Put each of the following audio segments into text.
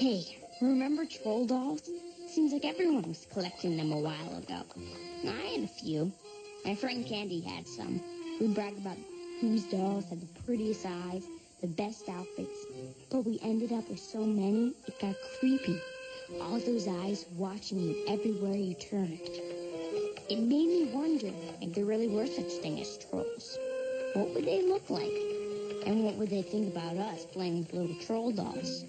Hey, remember troll dolls? Seems like everyone was collecting them a while ago. I had a few. My friend Candy had some. We'd brag about whose dolls had the prettiest eyes, the best outfits. But we ended up with so many, it got creepy. All those eyes watching you everywhere you turned. It made me wonder if there really were such things as trolls. What would they look like? And what would they think about us playing with little troll dolls?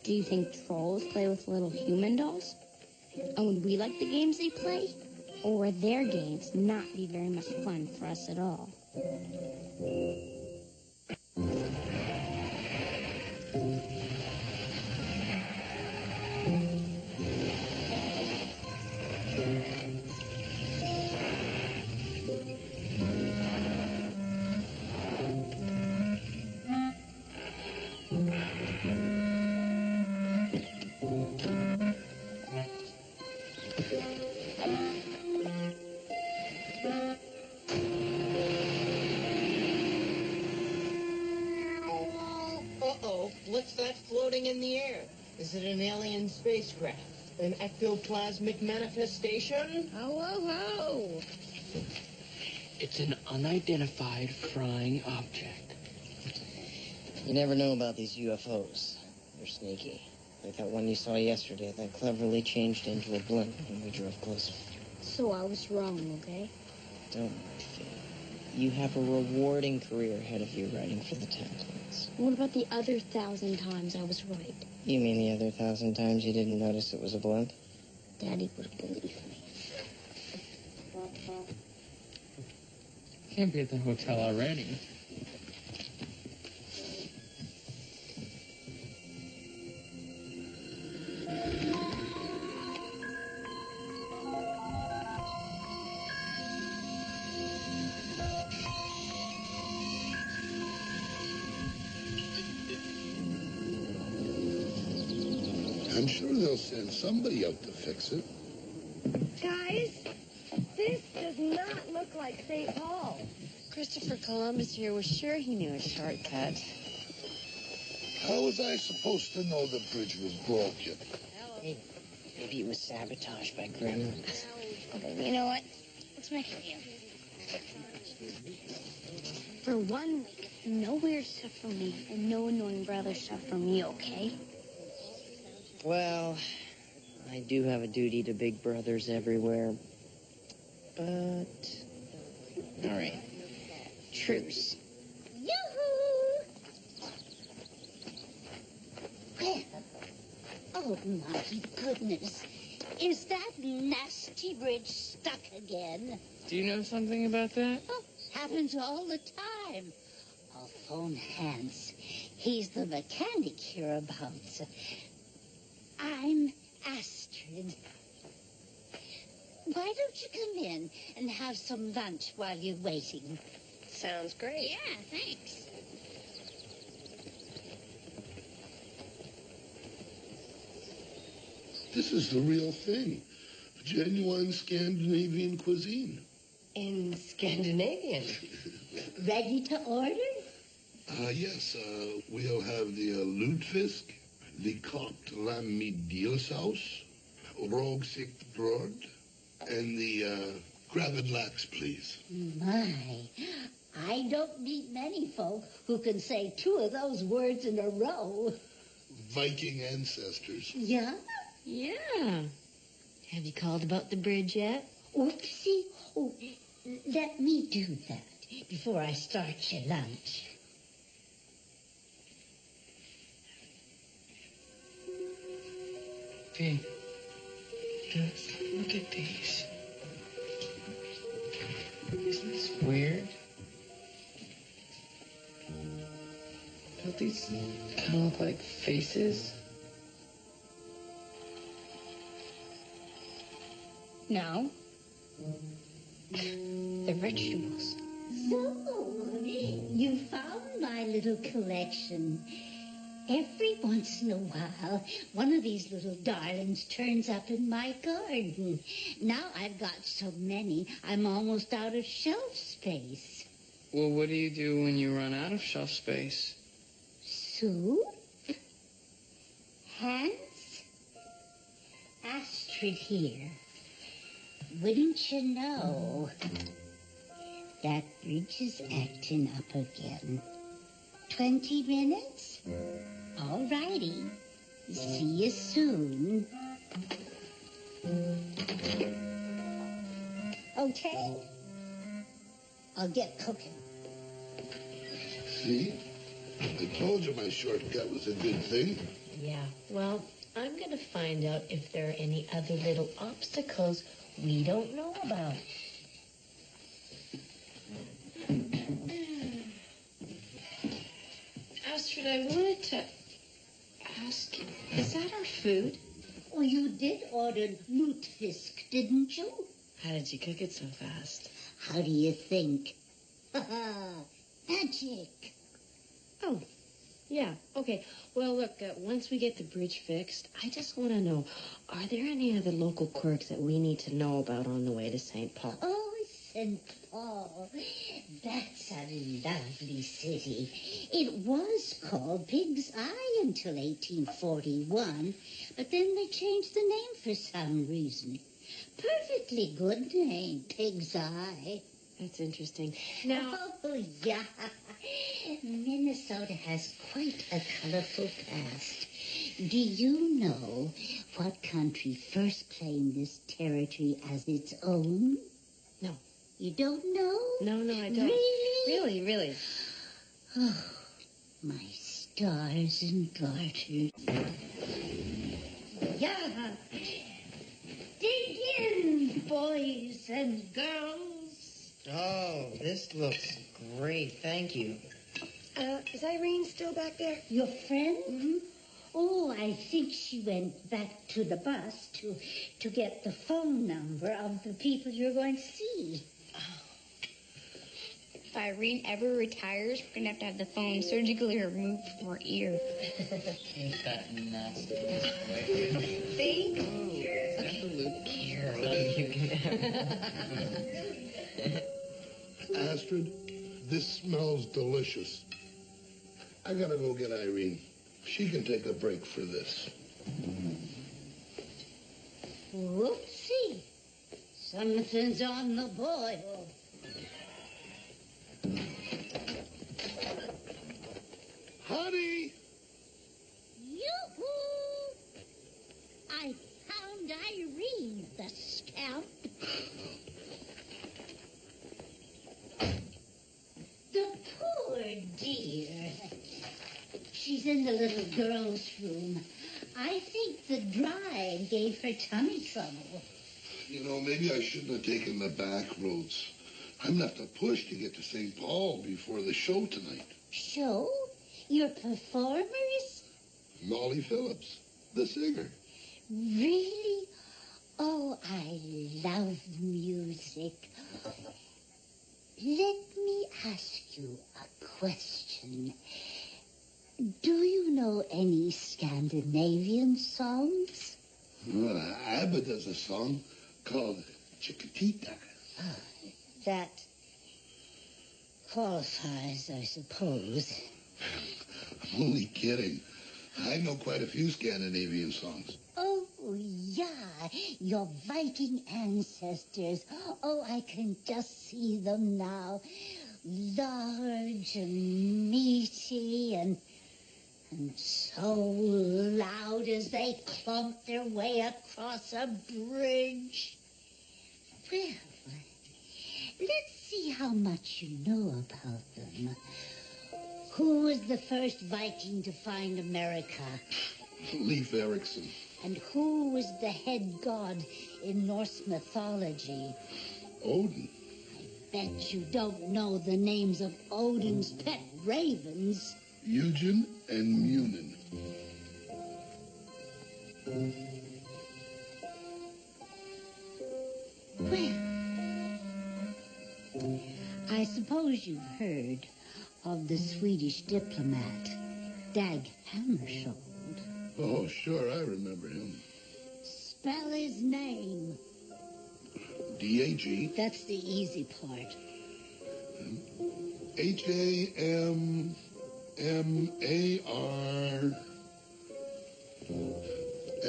Do you think trolls play with little human dolls? And would we like the games they play? Or would their games not be very much fun for us at all? What's that floating in the air? Is it an alien spacecraft? An ectoplasmic manifestation? Ho, ho, ho! It's an unidentified flying object. You never know about these UFOs. They're sneaky. Like that one you saw yesterday that cleverly changed into a blimp when we drove closer. So I was wrong, okay? Don't worry. You have a rewarding career ahead of you writing for the Templates. What about the other 1,000 times I was right? You mean the other 1,000 times you didn't notice it was a blimp? Daddy would believe me. Can't be at the hotel already. I'm sure they'll send somebody out to fix it. Guys, this does not look like St. Paul. Christopher Columbus here was sure he knew a shortcut. How was I supposed to know the bridge was broken? Hey, maybe it was sabotaged by gremlins. Okay, you know what? Let's make a deal. For 1 week, no weird stuff from me and no annoying brother stuff from you, okay? Well, I do have a duty to big brothers everywhere. But... all right. Truce. Yoo-hoo! Well, oh my goodness. Is that nasty bridge stuck again? Do you know something about that? Oh, happens all the time. I'll phone Hans. He's the mechanic hereabouts. I'm Astrid. Why don't you come in and have some lunch while you're waiting? Sounds great. Yeah, thanks. This is the real thing. Genuine Scandinavian cuisine. In Scandinavian. Ready to order? Yes, we'll have the lutefisk, the kokt lamb sauce, rågsikt bröd, and the crab lax, please. My, I don't meet many folk who can say 2 of those words in a row. Viking ancestors. Yeah? Yeah. Have you called about the bridge yet? Oopsie. Oh, let me do that before I start your lunch. Hey, just look at these. Isn't this weird? Don't these kind of look like faces? No. They're vegetables. So, you found my little collection. Every once in a while, one of these little darlings turns up in my garden. Now I've got so many, I'm almost out of shelf space. Well, what do you do when you run out of shelf space? Soup? Hans? Astrid here. Wouldn't you know that bridge is acting up again? 20 minutes? All righty. See you soon. Okay. I'll get cooking. See? I told you my shortcut was a good thing. Yeah, well, I'm gonna find out if there are any other little obstacles we don't know about. Astrid, I wanted to ask, is that our food? Oh, you did order lutefisk, didn't you? How did you cook it so fast? How do you think? Magic. Oh, yeah, okay. Well, look, once we get the bridge fixed, I just want to know, are there any other local quirks that we need to know about on the way to St. Paul? Oh, St. Paul. That's a lovely city. It was called Pig's Eye until 1841, but then they changed the name for some reason. Perfectly good name, Pig's Eye. That's interesting. Now, Oh, yeah. Minnesota has quite a colorful past. Do you know what country first claimed this territory as its own? no. You don't know? No, I don't. Really? Really? Oh, my stars and garters. Yeah. Dig in, boys and girls. Oh, this looks great. Thank you. Is Irene still back there? Your friend? Mm-hmm. Oh, I think she went back to the bus to get the phone number of the people you're going to see. If Irene ever retires, we're going to have the phone surgically removed from her ear. Ain't that nasty? See? Absolute Carol, you can have. Astrid, this smells delicious. I gotta go get Irene. She can take a break for this. Whoopsie. Something's on the boil. Honey! Yoo-hoo! I found Irene, the scamp. The poor dear. She's in the little girl's room. I think the drive gave her tummy trouble. You know, maybe I shouldn't have taken the back roads. I'm gonna have to push to get to St. Paul before the show tonight. Show? Your performers? Molly Phillips, the singer. Really? Oh, I love music. Let me ask you a question. Do you know any Scandinavian songs? ABBA does a song called Chiquitita. That qualifies, I suppose. I'm only kidding. I know quite a few Scandinavian songs. Oh, yeah, your Viking ancestors. Oh, I can just see them now. Large and meaty and so loud as they clomp their way across a bridge. Well, let's see how much you know about them. Who was the first Viking to find America? Leif Erikson. And who was the head god in Norse mythology? Odin. Bet you don't know the names of Odin's pet ravens. Eugen and Munin. Well, I suppose you've heard of the Swedish diplomat, Dag Hammarskjöld. Oh, sure, I remember him. Spell his name. D-A-G. That's the easy part. H-A-M-M-A-R.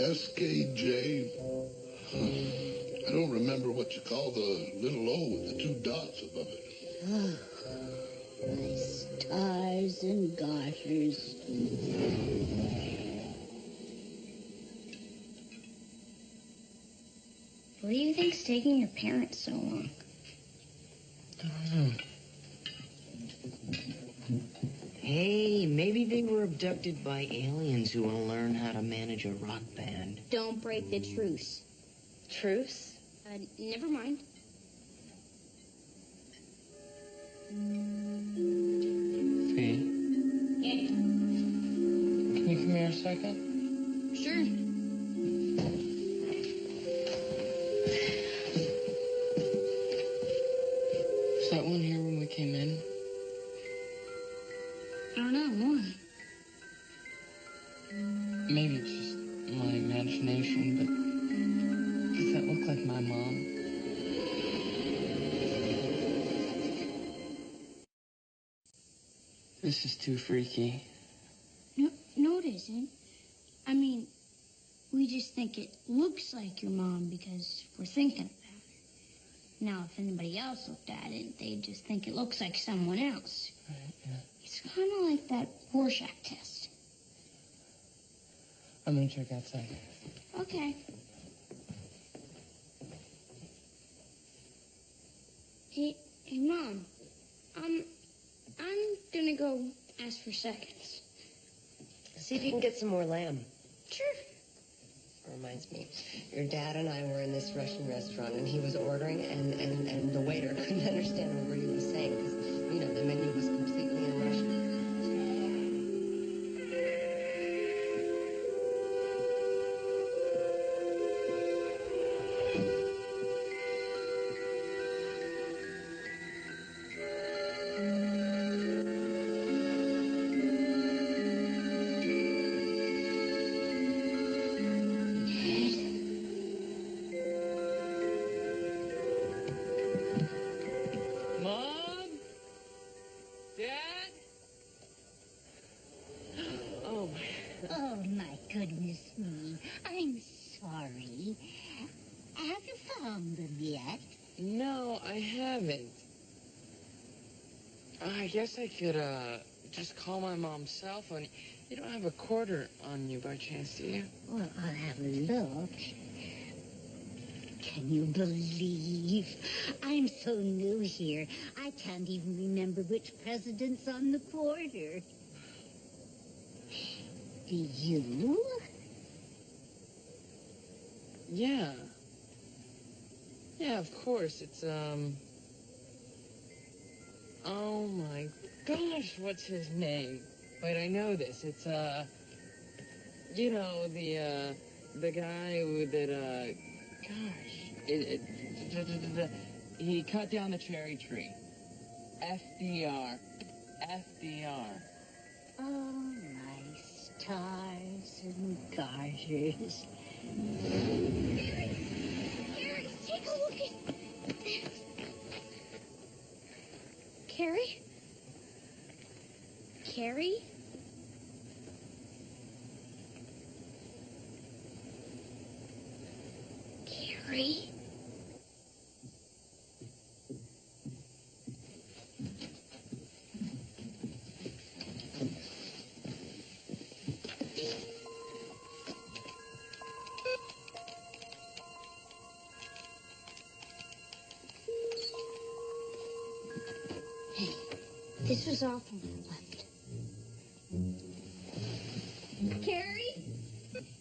SKJ. I don't remember what you call the little O with the 2 dots above it. My stars and garters. What do you think's taking your parents so long? I don't know. Hey, maybe they were abducted by aliens who want to learn how to manage a rock band. Don't break the truce. Truce? Never mind. Fee, Yeah, can you come here a second? sure. Was that one here when we came in? I don't know, why? Maybe it's just my imagination, but does that look like my mom? This is too freaky. No, it isn't. I mean, we just think it looks like your mom because we're thinking about it. Now, if anybody else looked at it, they'd just think it looks like someone else. Right, yeah. It's kind of like that Rorschach test. I'm gonna check outside. Okay. Hey, Mom. I'm gonna go ask for seconds. See if you can get some more lamb. Sure. Reminds me, your dad and I were in this Russian restaurant, and he was ordering, and the waiter couldn't understand a word he was saying, because, you know, the menu was completely in Russian. Mom? Dad? Oh, my. Oh, my goodness me. I'm sorry. Have you found them yet? No, I haven't. I guess I could, just call my mom's cell phone. You don't have a quarter on you by chance, do you? Well, I'll have a look. Can you believe? I'm so new here, I can't even remember which president's on the quarter. Do you? Yeah. Yeah, of course. It's, oh my gosh, what's his name? Wait, I know this. It's, you know, the guy with that, gosh, he cut down the cherry tree. FDR. FDR. Oh, my stars and garters. Carrie, take a look at... Carrie? Carrie? Carrie? Hey, this was all from I left. Carrie?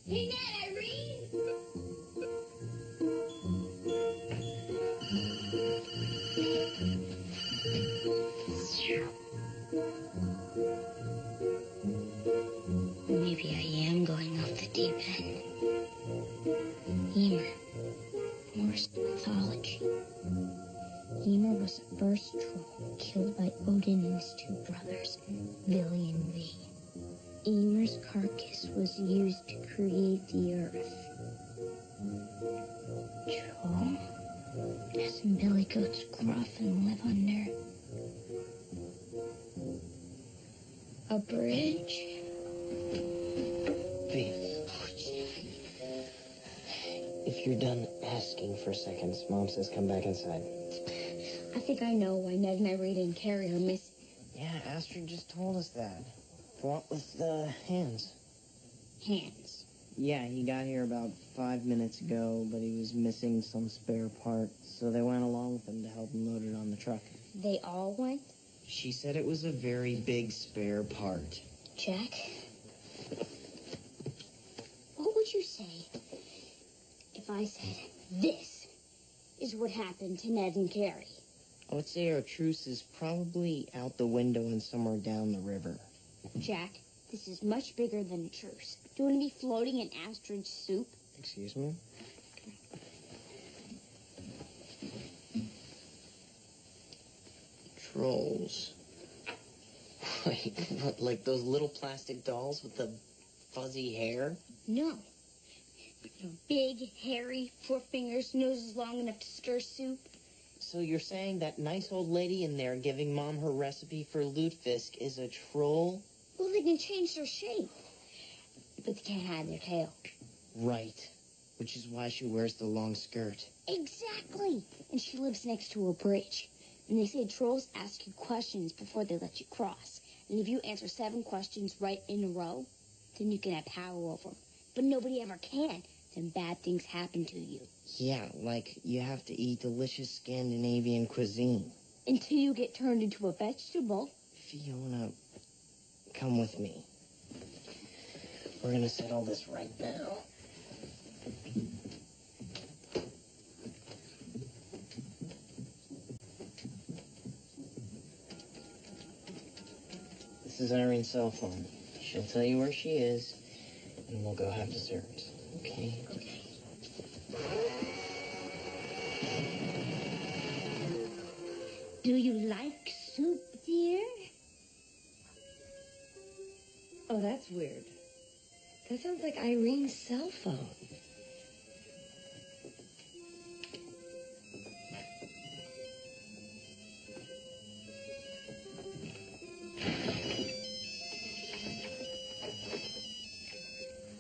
Hey, Nat, Irene? Maybe I am going off the deep end. Emer. Norse mythology. Emer was the first troll killed by Odin and his 2 brothers, Vili and Ve. Emer's carcass was used to create the earth. Troll? Doesn't billy goats gruff and live under a bridge? Fee, You're done asking for seconds. Mom says come back inside. I think I know why Ned and Irene and Carrie are missing. Yeah, Astrid just told us that. What with the hands? Hands. Yeah, he got here about 5 minutes ago, but he was missing some spare part, so they went along with him to help him load it on the truck. They all went? She said it was a very big spare part. Jack, what would you say if I said this is what happened to Ned and Carrie? I would say our truce is probably out the window and somewhere down the river. Jack, this is much bigger than a truce. Do you want to be floating in Astrid's soup? Excuse me? Trolls. Wait, what, like those little plastic dolls with the fuzzy hair? No. Big, hairy, 4 fingers, noses long enough to stir soup. So you're saying that nice old lady in there giving Mom her recipe for lutefisk is a troll? Well, they can change their shape, but they can't hide their tail. Right. Which is why she wears the long skirt. Exactly. And she lives next to a bridge. And they say trolls ask you questions before they let you cross. And if you answer 7 questions right in a row, then you can have power over them. But nobody ever can. Then bad things happen to you. Yeah, like you have to eat delicious Scandinavian cuisine. Until you get turned into a vegetable. Fiona, come with me. We're gonna settle this right now. This is Irene's cell phone. She'll tell you where she is, and we'll go have dessert. Okay? Okay. Do you like soup, dear? Oh, that's weird. That sounds like Irene's cell phone.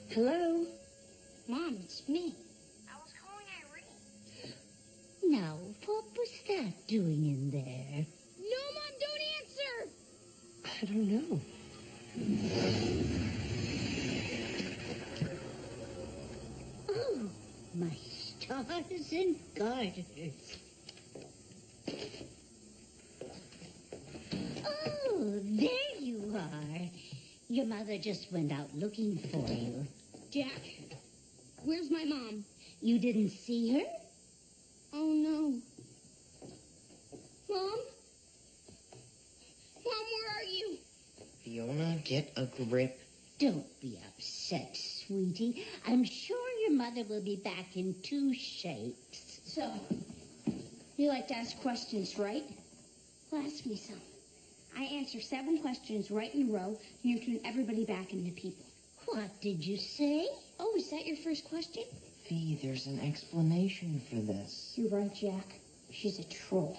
Hello? Mom, it's me. I was calling Irene. Now, what was that doing in there? No, Mom, don't answer! I don't know. Oh, my stars and garters. Oh, there you are. Your mother just went out looking for you. Jack, where's my mom? You didn't see her? Oh, no. Mom? Mom, where are you? Fiona, get a grip. Don't be upset, sweetie. I'm sure your mother will be back in 2 shakes. So, you like to ask questions, right? Well, ask me some. I answer 7 questions right in a row, and you turn everybody back into people. What did you say? Oh, is that your first question? Fee, there's an explanation for this. You're right, Jack. She's a troll.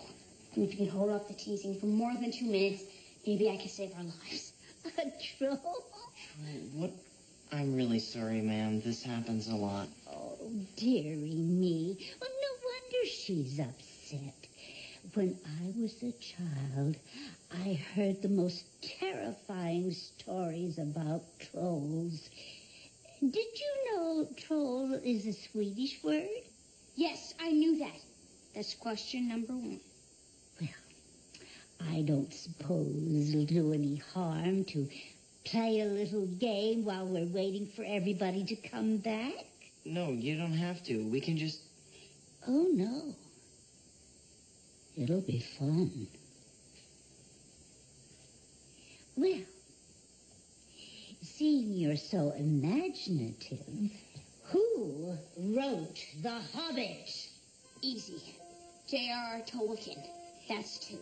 And if you can hold off the teasing for more than 2 minutes, maybe I can save our lives. A troll? What? I'm really sorry, ma'am. This happens a lot. Oh, dearie me. Well, no wonder she's upset. When I was a child, I heard the most terrifying stories about trolls. Did you know troll is a Swedish word? Yes, I knew that. That's question number 1. Well, I don't suppose it'll do any harm to play a little game while we're waiting for everybody to come back. No, you don't have to. We can just... Oh, no. It'll be fun. Well, seeing you're so imaginative, who wrote The Hobbit? Easy. J.R.R. Tolkien. That's 2.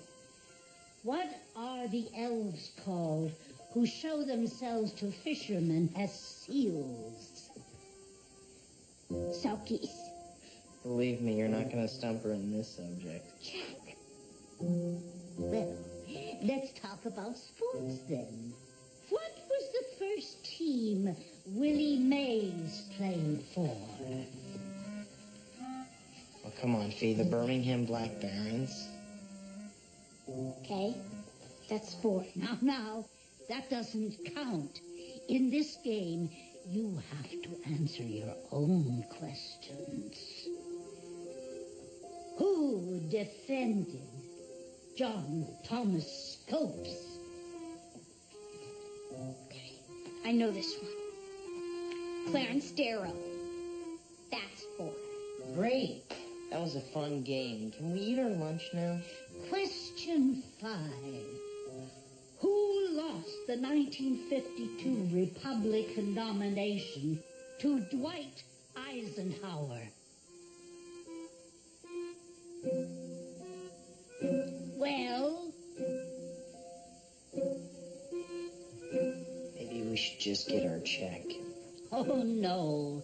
What are the elves called who show themselves to fishermen as seals? Selkies. Believe me, you're not going to stump her in this subject. Jack. Well, let's talk about sports then. What was the first team Willie Mays played for? geography, the Birmingham Black Barons. Okay, that's 4. Now, that doesn't count. In this game, you have to answer your own questions. Who defended John Thomas Scopes? Okay, I know this one. Clarence Darrow. That's 4. Great. That was a fun game. Can we eat our lunch now? Question 5. Who lost the 1952 Republican nomination to Dwight Eisenhower? Well? Maybe we should just get our check. Oh, no.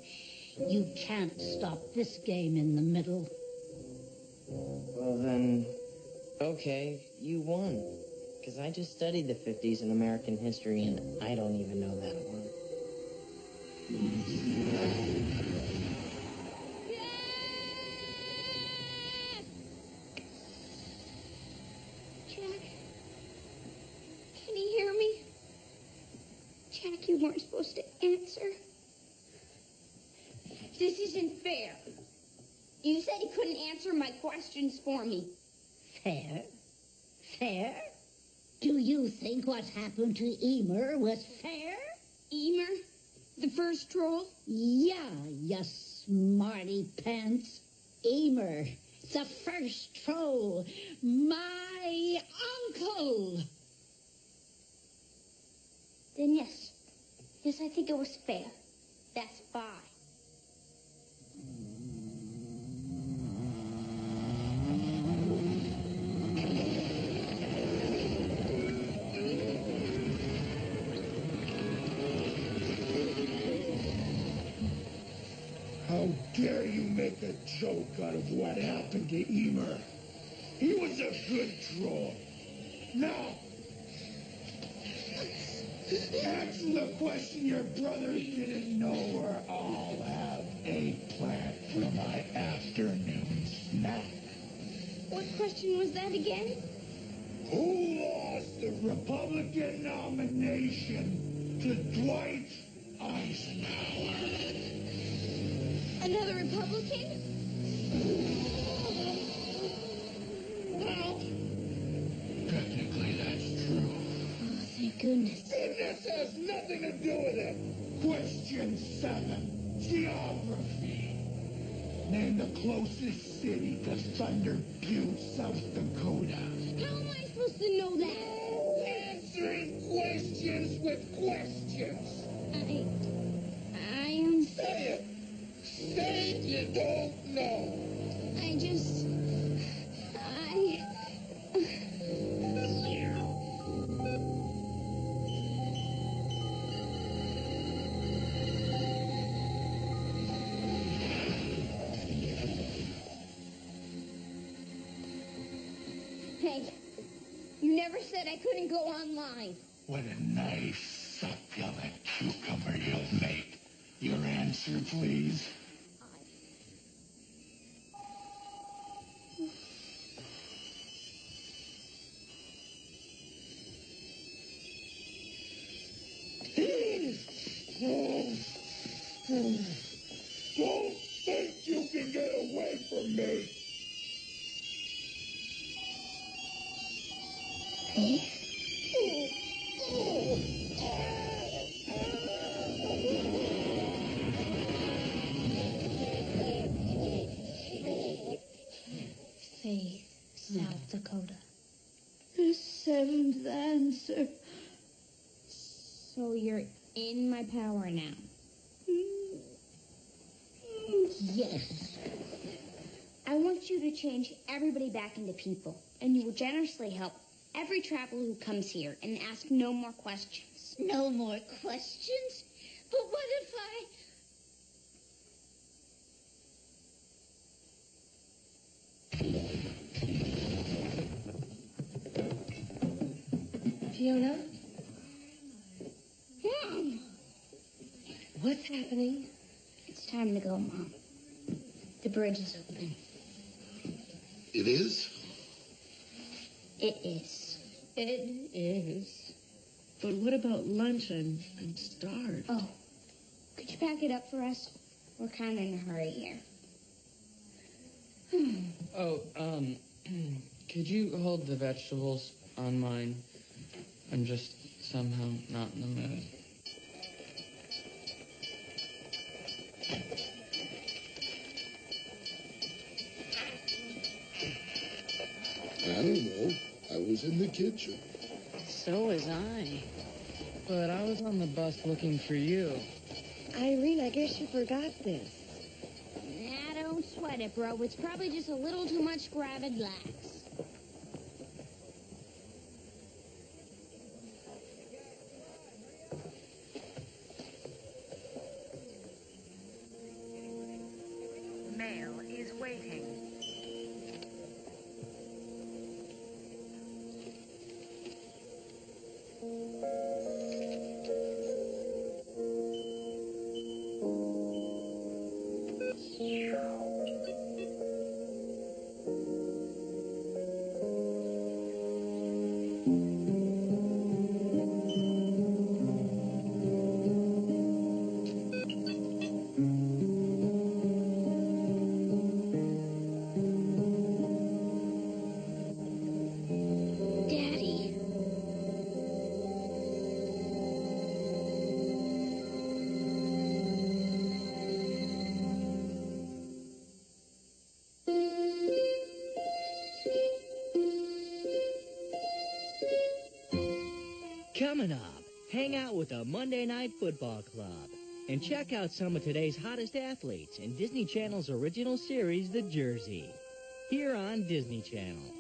You can't stop this game in the middle. Well, then, okay, you won. Because I just studied the 50s in American history, and I don't even know that one. Jack? Can you hear me? Jack, you weren't supposed to answer. This isn't fair. You said he couldn't answer my questions for me. Fair? Fair? Do you think what happened to Emer was fair? Emer? The first troll? Yeah, you smarty pants. Emer, the first troll. My uncle. Then yes. Yes, I think it was fair. That's 5. How dare you make a joke out of what happened to Emer? He was a good troll. Now, answer the question your brothers didn't know, or I'll have a plan for my afternoon snack. What question was that again? Who lost the Republican nomination to Dwight Eisenhower? Another Republican? Well, technically that's true. Oh, thank goodness. And this has nothing to do with it. Question 7. Geography. Name the closest city to Thunder Butte, South Dakota. How am I supposed to know that? No answering questions with questions. I am... Say it. Say it you don't know. I just... Hey, you never said I couldn't go online. What a nice, succulent cucumber you'll make. Your answer, please. Don't think you can get away from me. Faith, South Dakota. The 7th answer. So you're in my power now. Yes. I want you to change everybody back into people, and you will generously help every traveler who comes here and ask no more questions. No more questions? But what if Fiona? Mom! What's happening? It's time to go, Mom. The bridge is open. It is? It is. It is. But what about lunch? I'm starved. Oh, could you pack it up for us? We're kind of in a hurry here. Oh, could you hold the vegetables on mine? I'm just somehow not in the mood. I don't know. I was in the kitchen. So was I. But I was on the bus looking for you. Irene, I guess you forgot this. Nah, don't sweat it, bro. It's probably just a little too much gravid lax. Mail is waiting. Daddy. Coming up, hang out with the Monday Night Football Club and check out some of today's hottest athletes in Disney Channel's original series, The Jersey, here on Disney Channel.